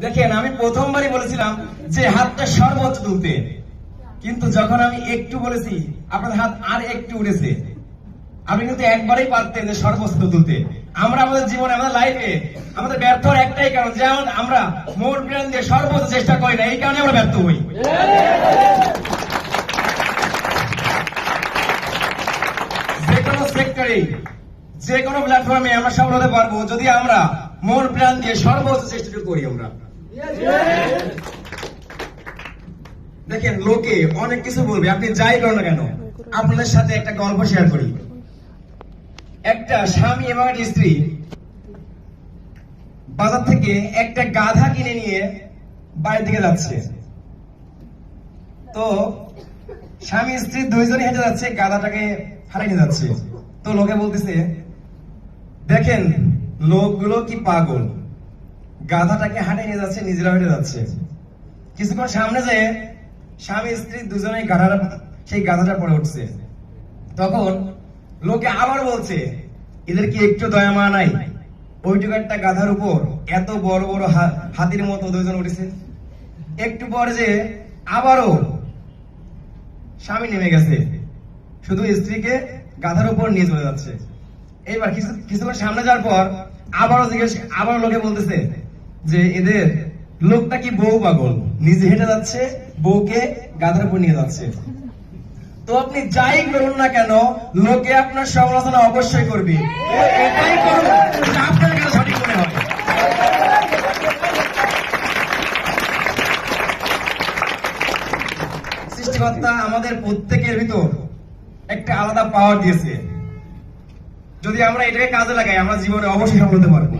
দেখেন, আমি প্রথমবারই বলেছিলাম যে হাতটা সর্বোচ্চ তুলতে, কিন্তু যখন আমি একটু বলেছি আপনাদের হাত আর একটু উঠেছে। আপনি কিন্তু একবারেই পারতেন যে সর্বোচ্চ তুলতে। আমরা আমাদের জীবনে, আমাদের লাইফে আমাদের ব্যর্থ হওয়ার একটাই কারণ, যেমন আমরা মোর প্রাণ দিয়ে সর্বোচ্চ চেষ্টা করি না, এই কারণে আমরা ব্যর্থ হই। যে কোনো সেক্টরে, যে কোনো প্ল্যাটফর্মে আমরা সফল হতে পারবো যদি আমরা মন প্রাণ দিয়ে সর্বোচ্চ চেষ্টা করি। আমরা দেখেন, লোকে অনেক কিছু বলবে, আপনি যাই করো না কেন। আপনাদের সাথে একটা গল্প শেয়ার করি। একটা স্বামী এবং একটা স্ত্রী বাজার থেকে একটা গাধা কিনে নিয়ে বাড়ির দিকে যাচ্ছে। তো স্বামী স্ত্রী দুইজনই হেঁটে যাচ্ছে, গাধাটাকে হারিয়ে যাচ্ছে। তো লোকে বলতেছে, দেখেন লোকগুলো কি পাগল, গাধাটাকে হারিয়ে নিয়ে যাচ্ছে, নিজেরা হেঁটে যাচ্ছে। কিছুক্ষণ সামনে যেয়ে স্বামী স্ত্রী দুজনেই সেই গাধাটা পড়ে উঠছে। তখন লোকে আবার বলছে, এদের কি একটু দয়া মায়া নাই? ওইটুকু একটা গাধার উপর এত বড় বড় হাতির মতো দুইজন উঠেছে। একটু পরে যে আবারও স্বামী নেমে গেছে, শুধু স্ত্রীকে গাধার উপর নিয়ে চলে যাচ্ছে। এইবার কিছুক্ষণ সামনে যাওয়ার পর আবারও লোকে বলতেছে যে এদের লোকটা কি বউ পাগল, নিজে হেঁটে যাচ্ছে, বউকে গাধার উপর নিয়ে যাচ্ছে। তো আপনি যাই করুন না কেন, লোকে আপনার সমালোচনা অবশ্যই করবে। এটাই করুন যেটা আপনার কাছে সঠিক মনে হয়। সৃষ্টিকর্তা আমাদের প্রত্যেকের ভিতর একটা আলাদা পাওয়ার দিয়েছে। যদি আমরা এটাকে কাজে লাগাই, আমরা জীবনে অবশ্যই সফল হতে পারবো।